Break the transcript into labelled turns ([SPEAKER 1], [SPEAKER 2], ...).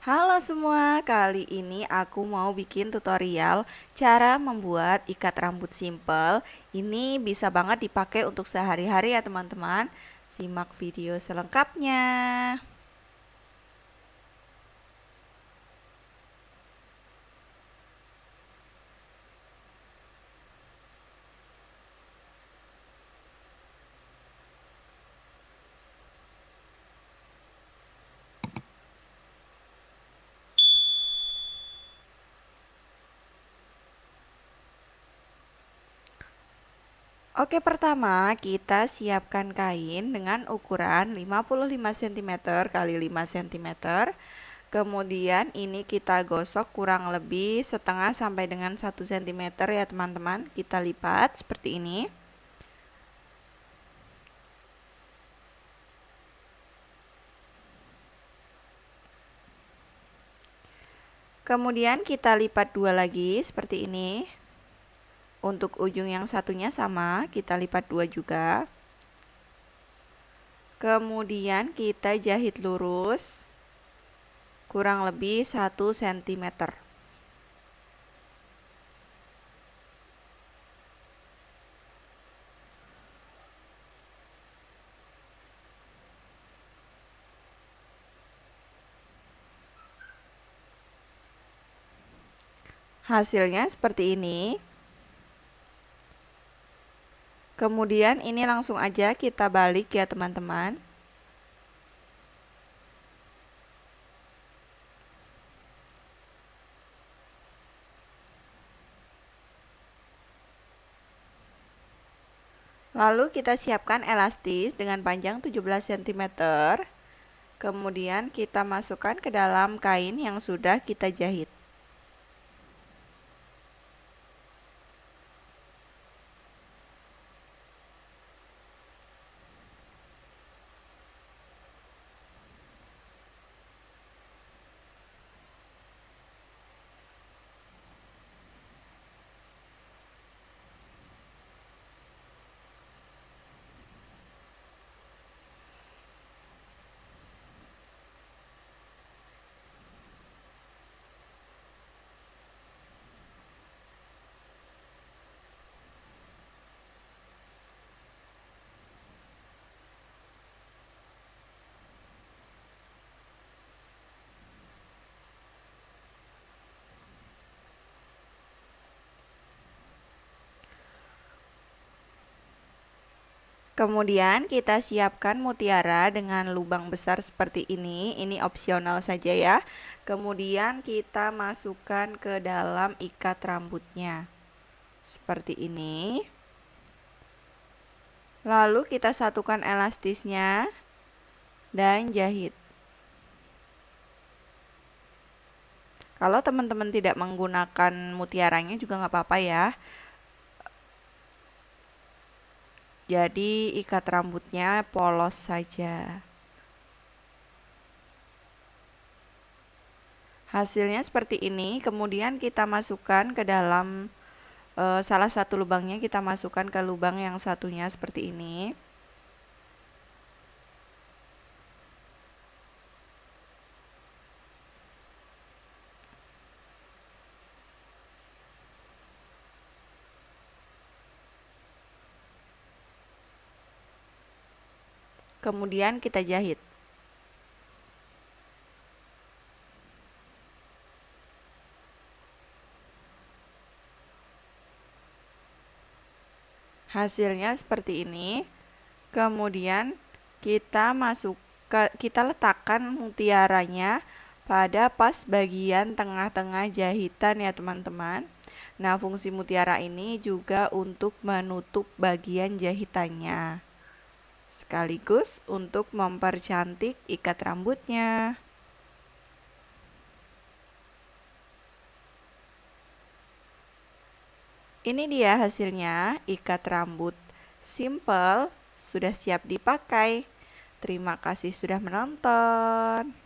[SPEAKER 1] Halo semua, kali ini aku mau bikin tutorial cara membuat ikat rambut simple. Ini bisa banget dipakai untuk sehari-hari ya teman-teman. Simak video selengkapnya. Oke, pertama kita siapkan kain dengan ukuran 55 cm x 5 cm. Kemudian ini kita gosok kurang lebih setengah sampai dengan 1 cm ya teman-teman. Kita lipat seperti ini. Kemudian kita lipat dua lagi seperti ini. Untuk ujung yang satunya sama, kita lipat dua juga. Kemudian kita jahit lurus kurang lebih 1 cm. Hasilnya seperti ini. Kemudian ini langsung aja kita balik ya teman-teman. Lalu kita siapkan elastis dengan panjang 17 cm. Kemudian kita masukkan ke dalam kain yang sudah kita jahit. Kemudian kita siapkan mutiara dengan lubang besar seperti ini. Ini opsional saja ya. Kemudian kita masukkan ke dalam ikat rambutnya. Seperti ini. Lalu kita satukan elastisnya dan jahit. Kalau teman-teman tidak menggunakan mutiaranya juga nggak apa-apa ya. Jadi ikat rambutnya polos saja. Hasilnya seperti ini. Kemudian kita masukkan ke dalam salah satu lubangnya, kita masukkan ke lubang yang satunya seperti ini. Kemudian kita jahit. Hasilnya seperti ini. Kemudian kita kita letakkan mutiaranya pada pas bagian tengah-tengah jahitan ya teman-teman. Nah, fungsi mutiara ini juga untuk menutup bagian jahitannya, sekaligus untuk mempercantik ikat rambutnya. Ini dia hasilnya, ikat rambut simple sudah siap dipakai. Terima kasih sudah menonton.